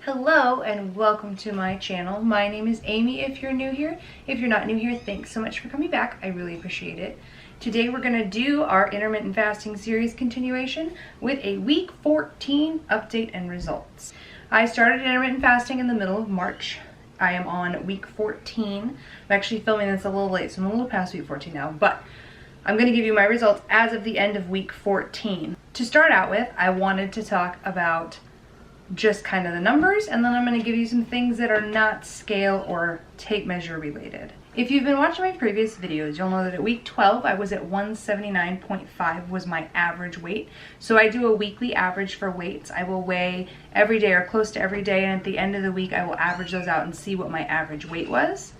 Hello and welcome to my channel. My name is Amy if you're new here. If you're not new here, thanks so much for coming back. I really appreciate it. Today we're going to do our intermittent fasting series continuation with a week 14 update and results. I started intermittent fasting in the middle of March. I am on week 14. I'm actually filming this a little late, so I'm a little past week 14 now, but I'm going to give you my results as of the end of week 14. To start out with, I wanted to talk about just kind of the numbers, and then I'm going to give you some things that are not scale or tape measure related. If you've been watching my previous videos, you'll know that at week 12 I was at 179.5 was my average weight. So I do a weekly average for weights. I will weigh every day or close to every day, and at the end of the week I will average those out and see what my average weight was.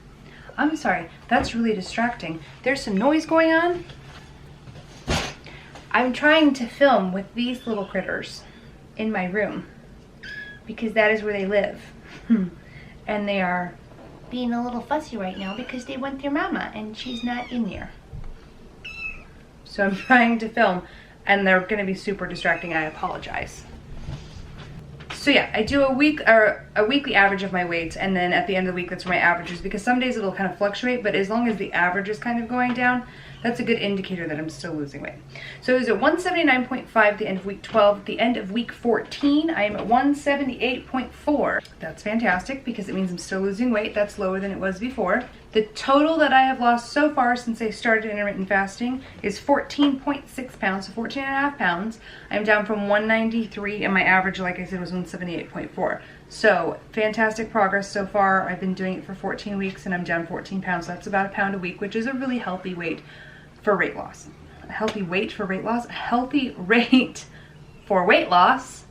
I'm sorry, that's really distracting. There's some noise going on. I'm trying to film with these little critters in my room, because that is where they live. And they are being a little fussy right now because they want their mama and she's not in there. So I'm trying to film and they're gonna be super distracting. I apologize. So yeah, I do a weekly average of my weights, and then at the end of the week that's where my average is, because some days it'll kind of fluctuate, but as long as the average is kind of going down, that's a good indicator that I'm still losing weight. So it was at 179.5 at the end of week 12. At the end of week 14, I am at 178.4. That's fantastic because it means I'm still losing weight. That's lower than it was before. The total that I have lost so far since I started intermittent fasting is 14.6 pounds, so 14 and a half pounds. I'm down from 193, and my average, like I said, was 178.4. So fantastic progress so far. I've been doing it for 14 weeks and I'm down 14 pounds. So that's about a pound a week, which is a really healthy weight for weight loss. A healthy weight for weight loss, a healthy rate for weight loss.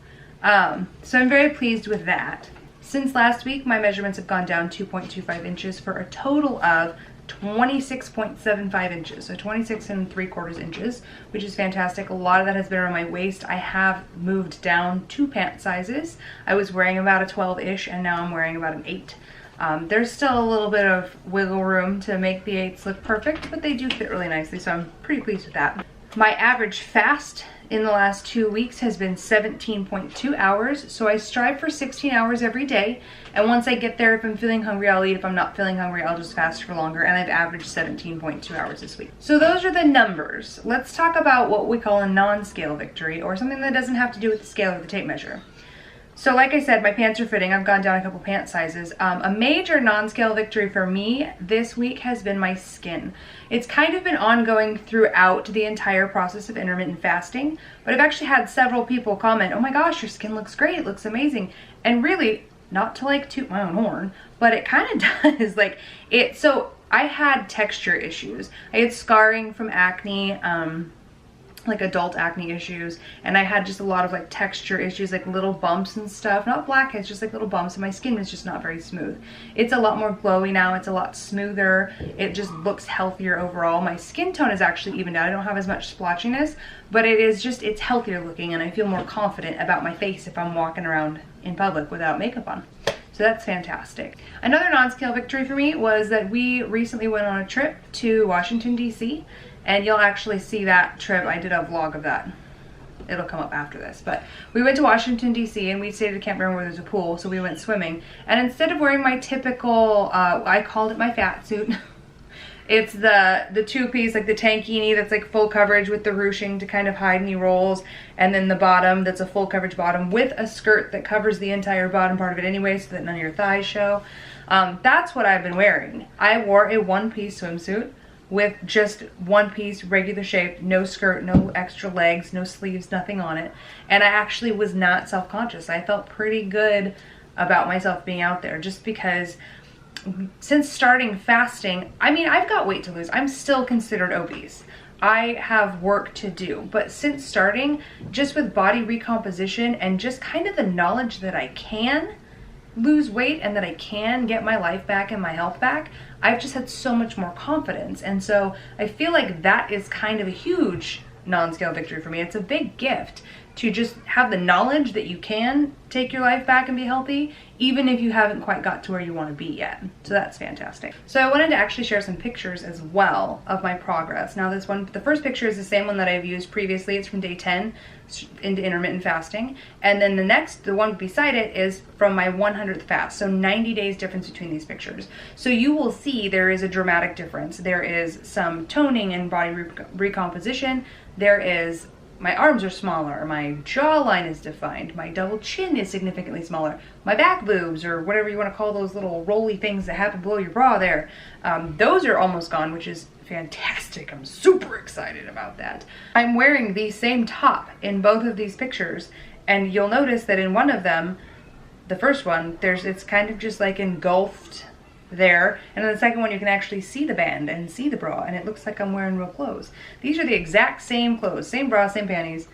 So I'm very pleased with that. Since last week, my measurements have gone down 2.25 inches for a total of 26.75 inches, so 26 3/4 inches, which is fantastic. A lot of that has been around my waist. I have moved down 2 pant sizes. I was wearing about a 12-ish, and now I'm wearing about an 8. There's still a little bit of wiggle room to make the 8s look perfect, but they do fit really nicely, so I'm pretty pleased with that. My average fast in the last 2 weeks has been 17.2 hours, so I strive for 16 hours every day, and once I get there, if I'm feeling hungry, I'll eat. If I'm not feeling hungry, I'll just fast for longer, and I've averaged 17.2 hours this week. So those are the numbers. Let's talk about what we call a non-scale victory, or something that doesn't have to do with the scale or the tape measure. So like I said, my pants are fitting. I've gone down a couple pant sizes. A major non-scale victory for me this week has been my skin. It's kind of been ongoing throughout the entire process of intermittent fasting, but I've actually had several people comment, "Oh my gosh, your skin looks great, it looks amazing." And really, not to like toot my own horn, but it kind of does. So I had texture issues. I had scarring from acne, like adult acne issues, and I had just a lot of like texture issues, like little bumps and stuff, not blackheads, just like little bumps, and my skin was just not very smooth. It's a lot more glowy now. It's a lot smoother. It just looks healthier overall. My skin tone is actually evened out. I don't have as much splotchiness, but it's healthier looking, and I feel more confident about my face if I'm walking around in public without makeup on. So that's fantastic. Another non-scale victory for me was that we recently went on a trip to Washington, D.C., and you'll actually see that trip. I did a vlog of that. It'll come up after this. But we went to Washington, D.C., and we stayed at a campground where there's a pool, so we went swimming. And instead of wearing my typical, I called it my fat suit. It's the two-piece, like the tankini that's like full coverage with the ruching to kind of hide any rolls, and then the bottom that's a full coverage bottom with a skirt that covers the entire bottom part of it anyway, so that none of your thighs show. That's what I've been wearing. I wore a one-piece swimsuit with just one piece, regular shape, no skirt, no extra legs, no sleeves, nothing on it. And I actually was not self-conscious. I felt pretty good about myself being out there, just because since starting fasting, I mean, I've got weight to lose. I'm still considered obese. I have work to do, but since starting, just with body recomposition and just kind of the knowledge that I can lose weight and that I can get my life back and my health back, I've just had so much more confidence. And so I feel like that is kind of a huge non-scale victory for me. It's a big gift to just have the knowledge that you can take your life back and be healthy, even if you haven't quite got to where you want to be yet. So that's fantastic. So I wanted to actually share some pictures as well of my progress. Now this one, the first picture is the same one that I've used previously. It's from day 10 into intermittent fasting. And then the one beside it is from my 100th fast. So 90 days difference between these pictures. So you will see there is a dramatic difference. There is some toning and body recomposition. There is, my arms are smaller, my jawline is defined, my double chin is significantly smaller, my back boobs, or whatever you want to call those little rolly things that happen below your bra there, those are almost gone, which is fantastic. I'm super excited about that. I'm wearing the same top in both of these pictures, and you'll notice that in one of them, the first one, it's kind of just like engulfed there, and then the second one you can actually see the band and see the bra, and it looks like I'm wearing real clothes. These are the exact same clothes, same bra, same panties,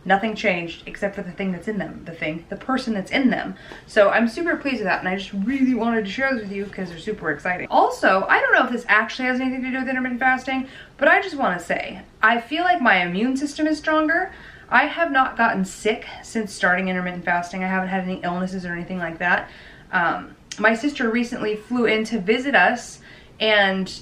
nothing changed except for the thing that's in them, the person that's in them. So I'm super pleased with that, and I just really wanted to share this with you because they're super exciting. Also, I don't know if this actually has anything to do with intermittent fasting, but I just want to say, I feel like my immune system is stronger. I have not gotten sick since starting intermittent fasting. I haven't had any illnesses or anything like that. My sister recently flew in to visit us, and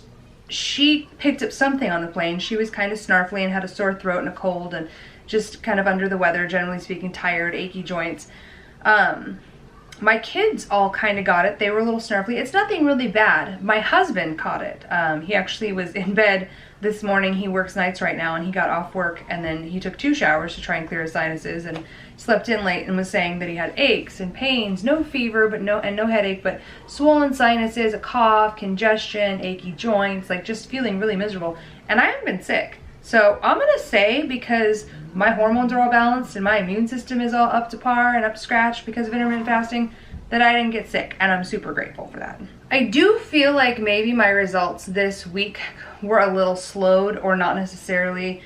she picked up something on the plane. She was kind of snarfly and had a sore throat and a cold and just kind of under the weather, generally speaking, tired, achy joints. My kids all kind of got it. They were a little snarfly. It's nothing really bad. My husband caught it. He actually was in bed this morning. He works nights right now, and he got off work, and then he took 2 showers to try and clear his sinuses, and slept in late and was saying that he had aches and pains, no fever, but no headache, but swollen sinuses, a cough, congestion, achy joints, like just feeling really miserable. And I haven't been sick. So I'm gonna say, because my hormones are all balanced and my immune system is all up to par and up to scratch because of intermittent fasting, that I didn't get sick, and I'm super grateful for that. I do feel like maybe my results this week were a little slowed, or not necessarily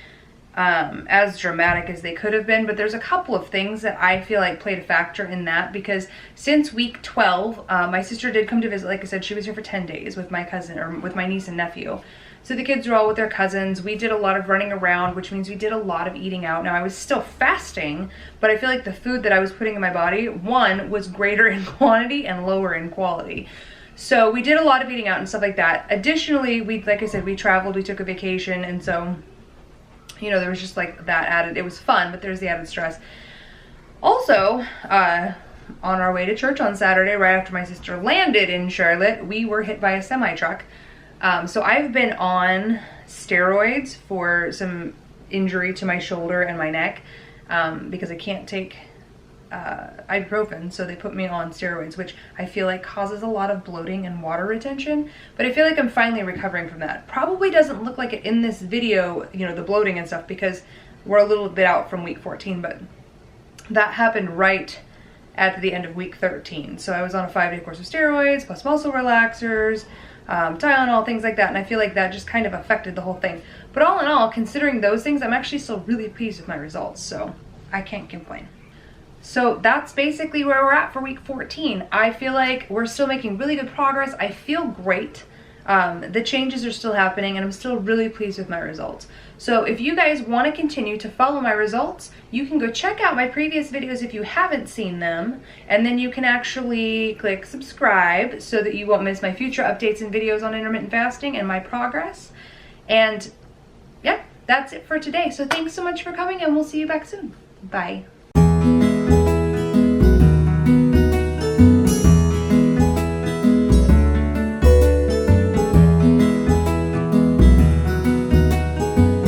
as dramatic as they could have been, but there's a couple of things that I feel like played a factor in that, because since week 12, my sister did come to visit. Like I said, she was here for 10 days with my cousin, or with my niece and nephew. So the kids were all with their cousins. We did a lot of running around, which means we did a lot of eating out. Now I was still fasting, but I feel like the food that I was putting in my body, one, was greater in quantity and lower in quality. So we did a lot of eating out and stuff like that. Additionally, like I said, we traveled, we took a vacation, and so, you know, there was just like that added. It was fun, but there's the added stress. Also, on our way to church on Saturday, right after my sister landed in Charlotte, we were hit by a semi-truck. So I've been on steroids for some injury to my shoulder and my neck, because I can't take ibuprofen, so they put me on steroids, which I feel like causes a lot of bloating and water retention, but I feel like I'm finally recovering from that. Probably doesn't look like it in this video, you know, the bloating and stuff, because we're a little bit out from week 14, but that happened right at the end of week 13. So I was on a 5-day course of steroids, plus muscle relaxers, Tylenol, things like that, and I feel like that just kind of affected the whole thing. But all in all, considering those things, I'm actually still really pleased with my results, so I can't complain. So that's basically where we're at for week 14. I feel like we're still making really good progress. I feel great. The changes are still happening, and I'm still really pleased with my results. So if you guys want to continue to follow my results, you can go check out my previous videos if you haven't seen them, and then you can actually click subscribe so that you won't miss my future updates and videos on intermittent fasting and my progress. And yeah, that's it for today. So thanks so much for coming, and we'll see you back soon. Bye.